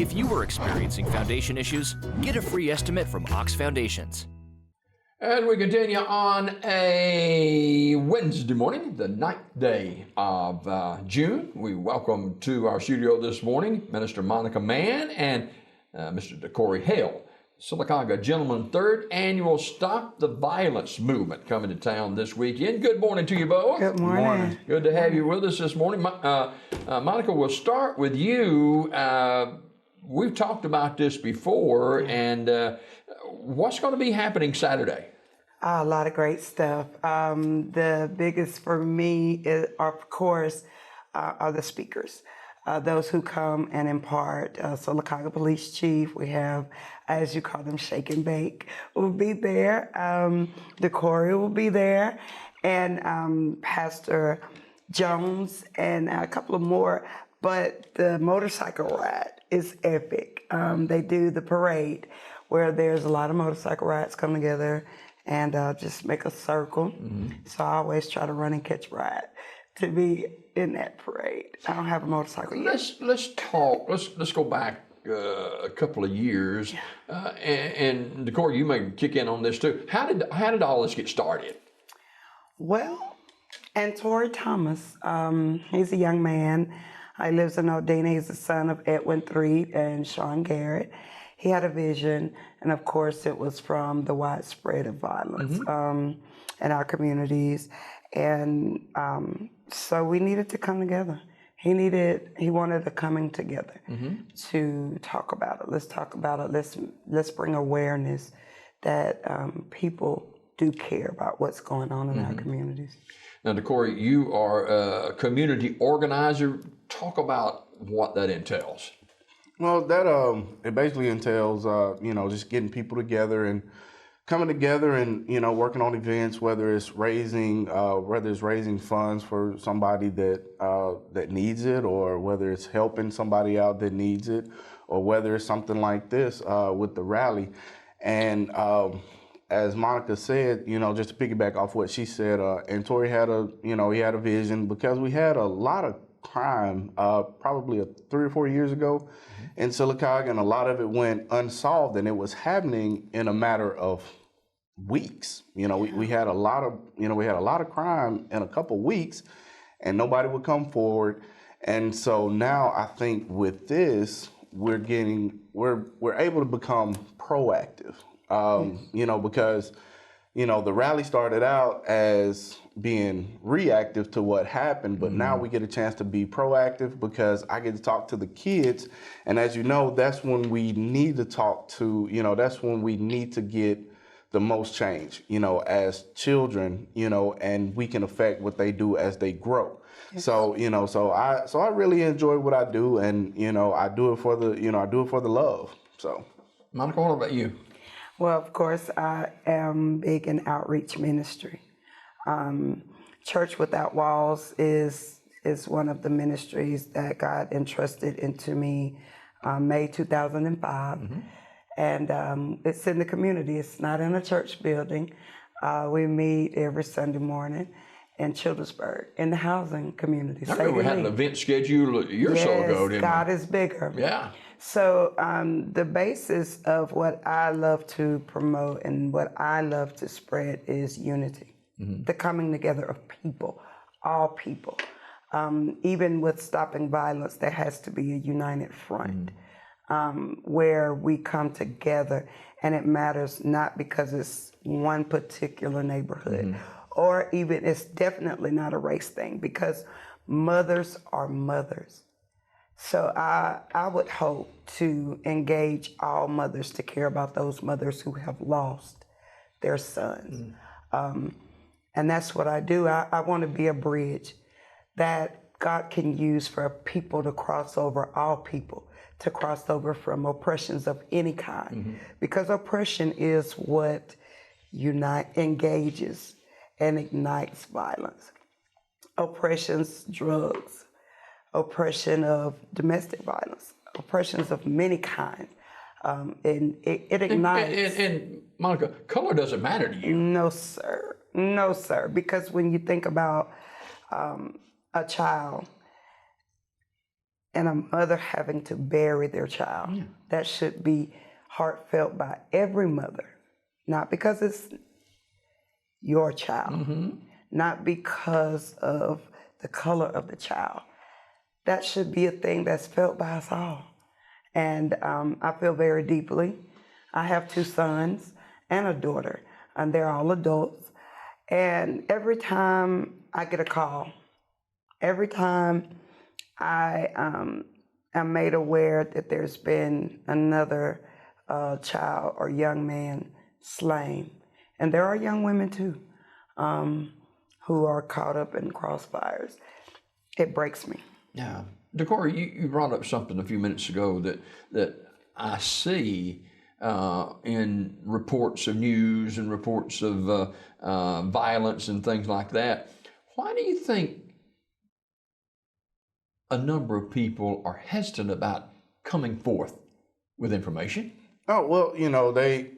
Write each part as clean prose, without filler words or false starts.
If you are experiencing foundation issues, get a free estimate from Ox Foundations. As we continue on a Wednesday morning, the 9th day of June, we welcome to our studio this morning Minister Monica Mann and Mr. DeCorey Hale. Sylacauga Gentlemen, 3rd Annual Stop the Violence Movement coming to town this weekend. Good morning to you both. Good morning. Good to have you with us this morning. Monica, we'll start with you. We've talked about this before, and what's going to be happening Saturday? A lot of great stuff. The biggest for me, of course, are the speakers. Those who come and impart. Sylacauga Police Chief, we have, as you call them, Shake and Bake, will be there. DeCorey will be there, and Pastor Jones, and a couple of more. But the motorcycle ride is epic. They do the parade where there's a lot of motorcycle rides come together and just make a circle. So I always try to run and catch a ride to be in that parade. I don't have a motorcycle yet. Let's talk. Let's go back a couple of years, and DeCorey, you may kick in on this too. How did all this get started? Well, and Tori Thomas, he's a young man. He lives in Odina. He's the son of Edwin Threed and Sean Garrett. He had a vision, and of course, it was from the widespread of violence in our communities, and so we needed to come together. He wanted a coming together to talk about it. Let's talk about it. Let's bring awareness that people do care about what's going on in our communities. Now, DeCorey, you are a community organizer. Talk about what that entails. Well, that it basically entails, just getting people together and coming together and working on events, whether it's raising funds for somebody that needs it, or whether it's helping somebody out that needs it, or whether it's something like this with the rally. And as Monica said, just to piggyback off what she said, and Tori had he had a vision, because we had a lot of crime probably 3 or 4 years ago in Sylacauga, and a lot of it went unsolved, and it was happening in a matter of weeks. We had a lot of crime in a couple weeks, and nobody would come forward. And so now I think with this, we're able to become proactive. Because the rally started out as being reactive to what happened, but now we get a chance to be proactive, because I get to talk to the kids. And as you know, that's when we need to talk to, that's when we need to get the most change, as children, and we can affect what they do as they grow. Yes. So, I really enjoy what I do, and, I do it for the love. So, Monica, what about you? Well, of course, I am big in outreach ministry. Church Without Walls is one of the ministries that God entrusted into me May 2005. And it's in the community. It's not in a church building. We meet every Sunday morning in Childersburg, in the housing community. I remember we had an event scheduled a year or so ago, didn't we? God is bigger. Yeah. So the basis of what I love to promote and what I love to spread is unity, the coming together of people, all people. Even with stopping violence, there has to be a united front where we come together, and it matters not because it's one particular neighborhood, or even it's definitely not a race thing, because mothers are mothers. So I would hope to engage all mothers to care about those mothers who have lost their sons. And that's what I do. I want to be a bridge that God can use for people to cross over, all people, to cross over from oppressions of any kind. Because oppression is what engages and ignites violence. Oppressions, drugs, oppression of domestic violence, oppressions of many kinds. And it ignites. And Monica, color doesn't matter to you. No, sir. No, sir. Because when you think about a child, and a mother having to bury their child. Yeah. That should be heartfelt by every mother, not because it's your child, not because of the color of the child. That should be a thing that's felt by us all. And I feel very deeply. I have 2 sons and a daughter, and they're all adults. And every time I get a call, every time I am made aware that there's been another child or young man slain, and there are young women too, who are caught up in crossfires, it breaks me. Yeah. DeCorey, you brought up something a few minutes ago that I see in reports of news and reports of violence and things like that. Why do you think a number of people are hesitant about coming forth with information? Oh, well, you know, they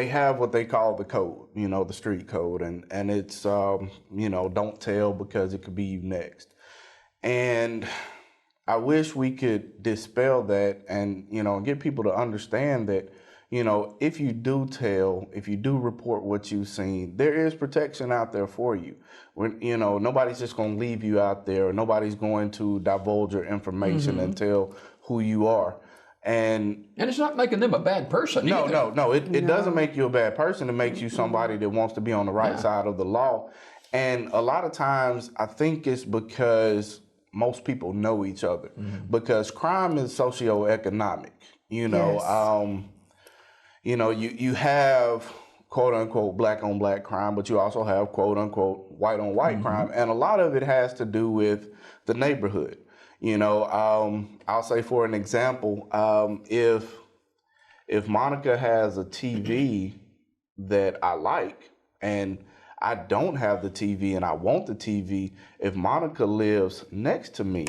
have what they call the code, you know, the street code, and it's, you know, don't tell because it could be you next. And I wish we could dispel that and, you know, get people to understand that, you know, if you do tell, if you do report what you've seen, there is protection out there for you. When, you know, nobody's just going to leave you out there. Nobody's going to divulge your information and tell who you are. And it's not making them a bad person either. No. It doesn't make you a bad person. It makes you somebody that wants to be on the right side of the law. And a lot of times I think it's because most people know each other, because crime is socioeconomic. You know, you know, you have quote unquote black on black crime, but you also have quote unquote white on white crime, and a lot of it has to do with the neighborhood. You know, I'll say for an example, if Monica has a TV that I like and I don't have the TV and I want the TV, if Monica lives next to me,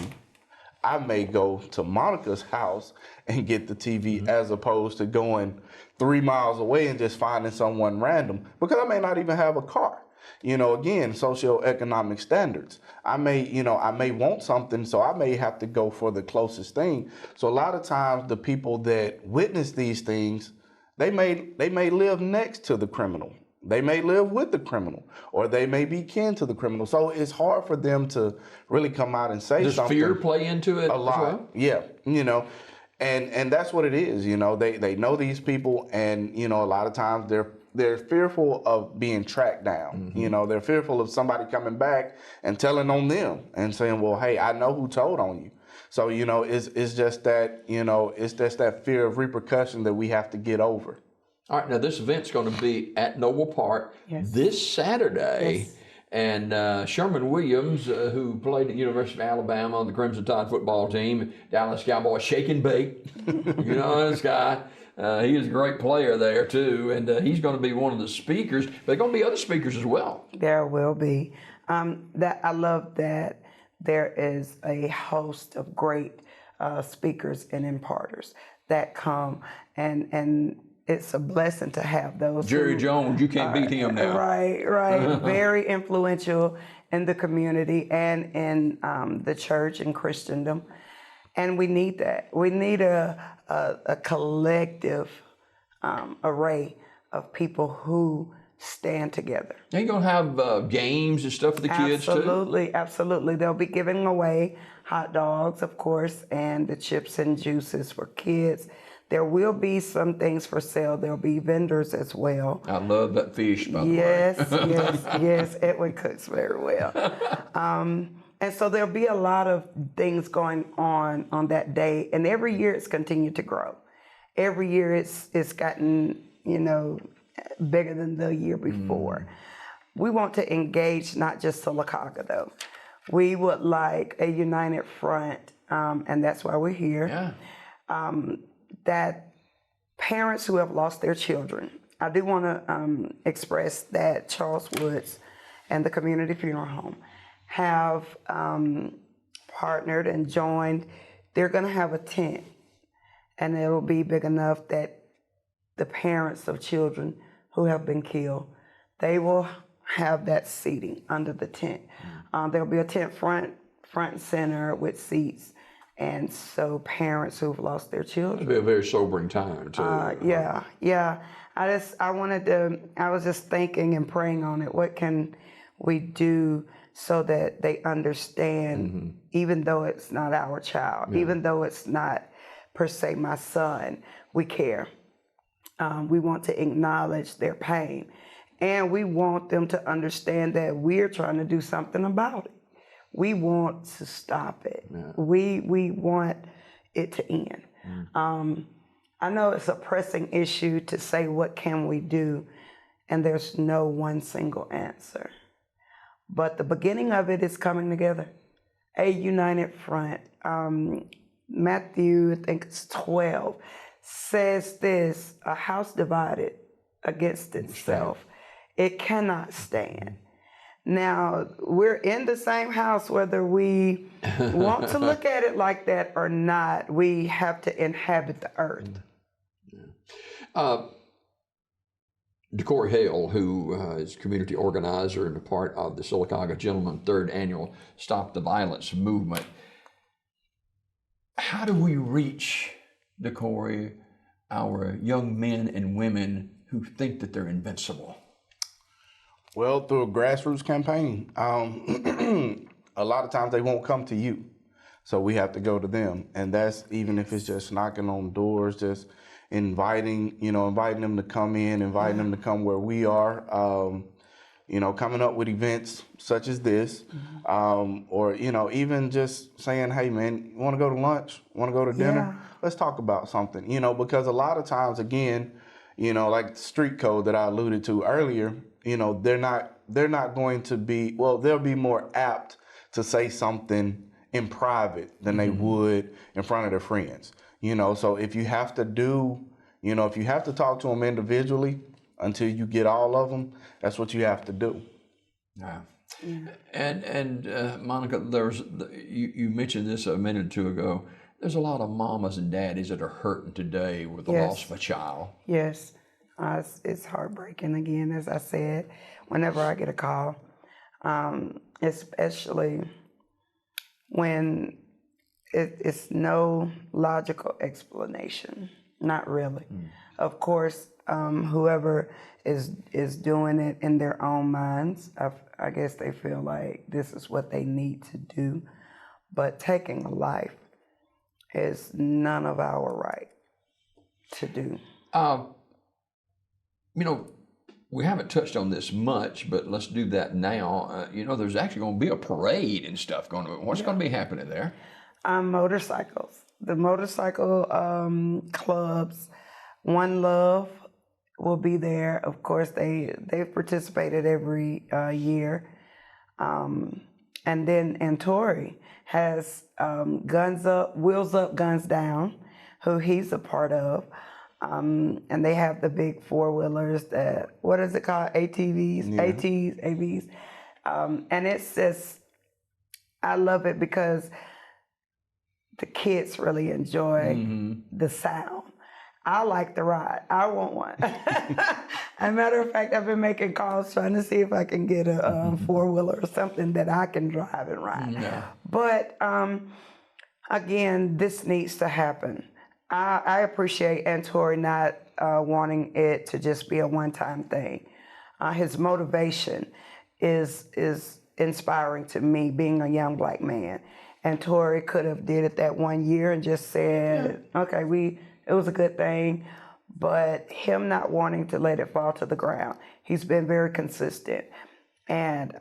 I may go to Monica's house and get the TV as opposed to going 3 miles away and just finding someone random, because I may not even have a car. You know, again, socioeconomic standards. I may want something, so I may have to go for the closest thing. So a lot of times the people that witness these things, they may live next to the criminal. They may live with the criminal, or they may be kin to the criminal. So it's hard for them to really come out and say something. Does fear play into it a lot? As well? Yeah, you know, and that's what it is. You know, they know these people, and you know, a lot of times they're fearful of being tracked down. You know, they're fearful of somebody coming back and telling on them and saying, well, hey, I know who told on you. So, you know, it's just that, you know, it's just that fear of repercussion that we have to get over. All right, now this event's going to be at Noble Park this Saturday. Yes. And Sherman Williams, who played at the University of Alabama on the Crimson Tide football team, Dallas Cowboys, shake and bake. You know this guy. He is a great player there too, and he's going to be one of the speakers. But there are going to be other speakers as well. There will be. That I love that there is a host of great speakers and imparters that come, and it's a blessing to have those. Jerry Jones, you can't beat him now. Right. Very influential in the community and in the church and Christendom. And we need that. We need a collective array of people who stand together. Are you going to have games and stuff for the kids too? Absolutely. They'll be giving away hot dogs, of course, and the chips and juices for kids. There will be some things for sale. There'll be vendors as well. I love that fish, by the way. Yes. Edwin cooks very well. And so there'll be a lot of things going on that day. And every year it's continued to grow. Every year it's gotten, you know, bigger than the year before. We want to engage not just Sylacauga, though. We would like a united front, and that's why we're here. Yeah. That parents who have lost their children, I do want to express that Charles Woods and the Community Funeral Home have partnered and joined. They're going to have a tent, and it'll be big enough that the parents of children who have been killed, they will have that seating under the tent. There'll be a tent front and center with seats, And so parents who've lost their children. It'd be a very sobering time too. Yeah. I was just thinking and praying on it. What can we do so that they understand, even though it's not our child, even though it's not per se my son, we care. We want to acknowledge their pain. And we want them to understand that we're trying to do something about it. We want to stop it. Yeah. We want it to end. I know it's a pressing issue to say what can we do, and there's no one single answer. But the beginning of it is coming together. A united front. Matthew, I think it's 12, says this: a house divided against itself, it cannot stand. Now, we're in the same house, whether we want to look at it like that or not. We have to inhabit the earth. DeCorey Hale, who is community organizer and a part of the Sylacauga Gentlemen 3rd Annual Stop the Violence movement. How do we reach, DeCorey, our young men and women who think that they're invincible? Well, through a grassroots campaign. A lot of times they won't come to you, so we have to go to them, and that's even if it's just knocking on doors, just inviting them to come in, inviting them to come where we are. Coming up with events such as this, or even just saying, "Hey, man, you want to go to lunch? Want to go to dinner? Let's talk about something." Because a lot of times, again, like the street code that I alluded to earlier. They're not going to be, well, they'll be more apt to say something in private than they would in front of their friends. So if you have to talk to them individually until you get all of them, that's what you have to do. Yeah. And Monica, you mentioned this a minute or two ago. There's a lot of mamas and daddies that are hurting today with the loss of a child. Yes. It's heartbreaking, again, as I said, whenever I get a call, especially when it's no logical explanation, not really. Of course, whoever is doing it in their own minds, I guess they feel like this is what they need to do, but taking a life is none of our right to do. We haven't touched on this much, but let's do that now. There's actually going to be a parade and stuff going on. What's going to be happening there? Motorcycles. The motorcycle clubs, One Love will be there. Of course, they've participated every year. And Tori has Guns Up, Wheels Up, Guns Down, who he's a part of. And they have the big 4-wheelers that, what is it called? ATVs, AVs. And it's just, I love it because the kids really enjoy the sound. I like the ride. I want one. As a matter of fact, I've been making calls trying to see if I can get a 4-wheeler or something that I can drive and ride. Yeah. But again, this needs to happen. I appreciate Tori not wanting it to just be a one-time thing. His motivation is inspiring to me, being a young black man. And Tori could have did it that one year and just said, okay, it was a good thing. But him not wanting to let it fall to the ground, he's been very consistent. And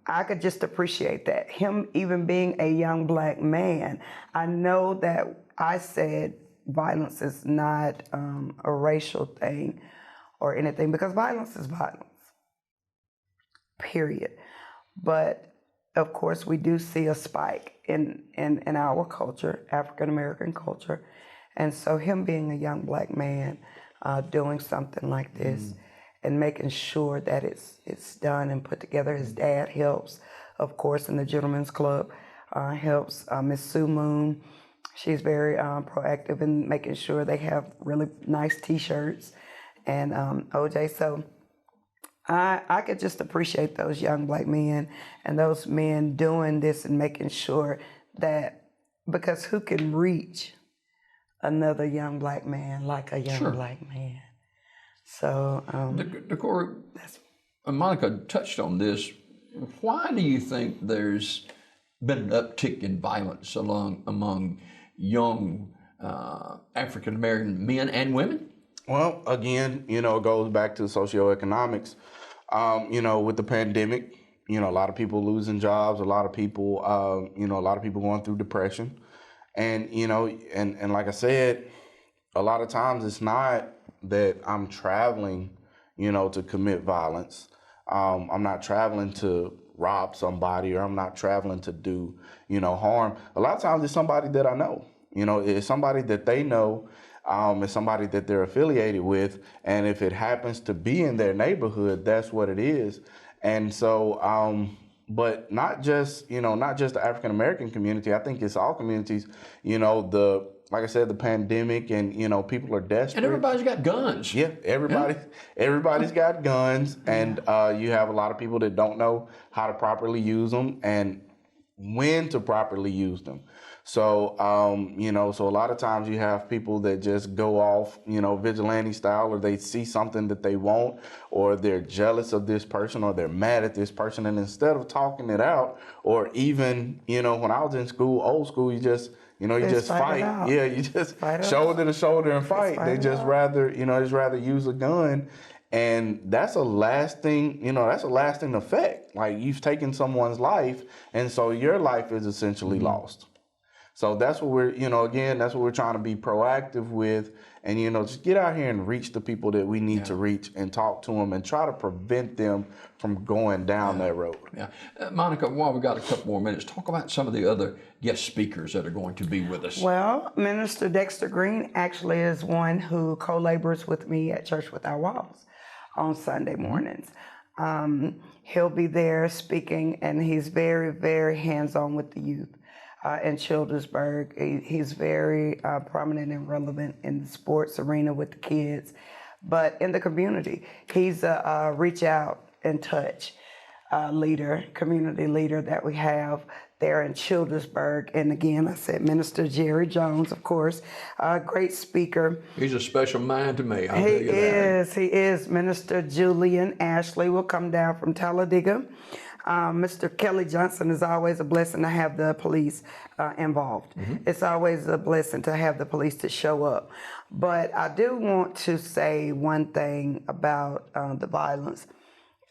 I could just appreciate that. Him even being a young black man, I know that I said violence is not a racial thing or anything, because violence is violence, period. But of course, we do see a spike in our culture, African American culture. And so him being a young black man doing something like this and making sure that it's done and put together. His dad helps, of course, in the Gentlemen's Club, helps Miss Sue Moon. She's very proactive in making sure they have really nice T-shirts and OJ. So I could just appreciate those young black men and those men doing this and making sure that because who can reach another young black man like a young Sure. black man? So, DeCorey, Monica touched on this. Why do you think there's been an uptick in violence among young African American men and women? Well, again, it goes back to socioeconomics. With the pandemic, a lot of people losing jobs, a lot of people, going through depression. And, and like I said, a lot of times it's not that I'm traveling, to commit violence. I'm not traveling to rob somebody, or I'm not traveling to do, harm. A lot of times it's somebody that I know, it's somebody that they know. It's somebody that they're affiliated with, and if it happens to be in their neighborhood, that's what it is. And so, but not just the African American community. I think it's all communities. Like I said, the pandemic, and people are desperate. And everybody's got guns. Yeah, everybody's got guns, and you have a lot of people that don't know how to properly use them and when to properly use them. So, so a lot of times you have people that just go off, vigilante style, or they see something that they want, or they're jealous of this person, or they're mad at this person. And instead of talking it out, or even, when I was in school, old school, you just fight. Yeah, you just shoulder to shoulder and fight. They just rather use a gun. And that's a lasting effect. Like, you've taken someone's life, and so your life is essentially lost. So that's what we're, that's what we're trying to be proactive with, and, just get out here and reach the people that we need to reach, and talk to them and try to prevent them from going down that road. Yeah. Monica, while we got a couple more minutes, talk about some of the other guest speakers that are going to be with us. Well, Minister Dexter Green actually is one who co-labors with me at Church Without Walls on Sunday mornings. He'll be there speaking, and he's very, very hands-on with the youth. In Childersburg, he's very prominent and relevant in the sports arena with the kids, but in the community, he's a reach out and touch community leader that we have there in Childersburg. And again, I said Minister Jerry Jones, of course, a great speaker. He's a special man to me. He is. Minister Julian Ashley will come down from Talladega. Mr. Kelly Johnson is always a blessing to have the police involved. It's always a blessing to have the police to show up. But I do want to say one thing about the violence,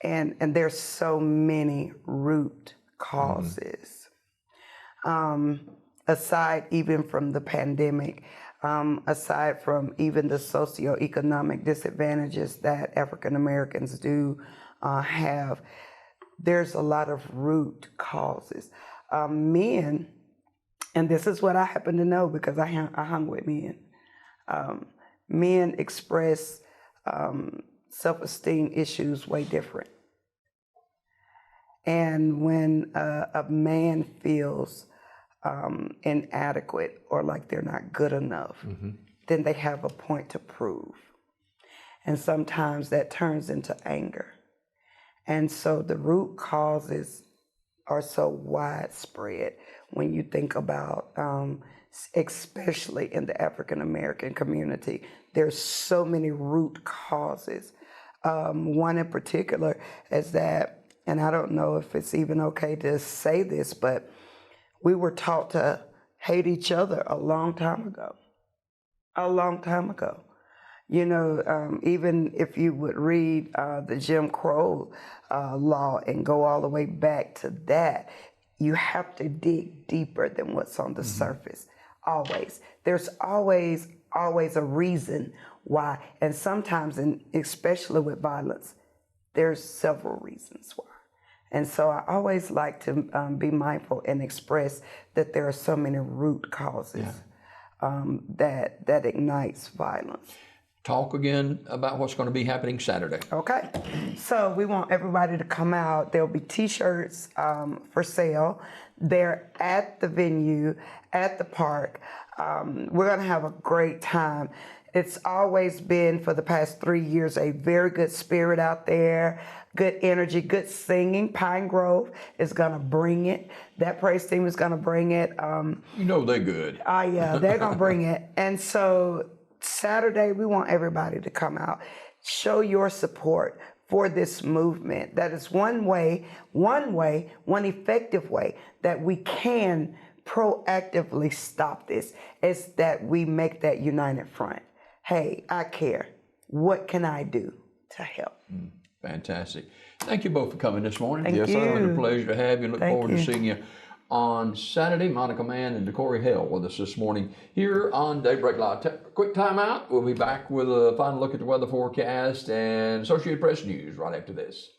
and there's so many root causes. Aside even from the pandemic, aside from even the socioeconomic disadvantages that African Americans do have, there's a lot of root causes. Men, and this is what I happen to know because I hung with men. Men express self-esteem issues way different. And when a man feels inadequate or like they're not good enough, then they have a point to prove. And sometimes that turns into anger. And so the root causes are so widespread when you think about, especially in the African American community, there's so many root causes. One in particular is that, and I don't know if it's even okay to say this, but we were taught to hate each other a long time ago. A long time ago. Even if you would read the Jim Crow law and go all the way back to that, you have to dig deeper than what's on the surface. Always. There's always a reason why. And sometimes, and especially with violence, there's several reasons why. And so I always like to be mindful and express that there are so many root causes that ignites violence. Talk again about what's going to be happening Saturday. Okay, so we want everybody to come out. There'll be t-shirts for sale. They're at the venue, at the park. We're going to have a great time. It's always been, for the past 3 years, a very good spirit out there, good energy, good singing. Pine Grove is going to bring it. That praise team is going to bring it. You know they're good. Yeah, they're going to bring it. And so Saturday, we want everybody to come out, show your support for this movement. That is one effective way that we can proactively stop this, is that we make that united front. Hey, I care. What can I do to help? Fantastic. Thank you both for coming this morning. Thank Yes, you. sir. It's been a pleasure to have you. Look Thank forward you. to seeing you on Saturday. Monica Mann and DeCorey Hale with us this morning here on Daybreak Live. Quick time out. We'll be back with a final look at the weather forecast and Associated Press news right after this.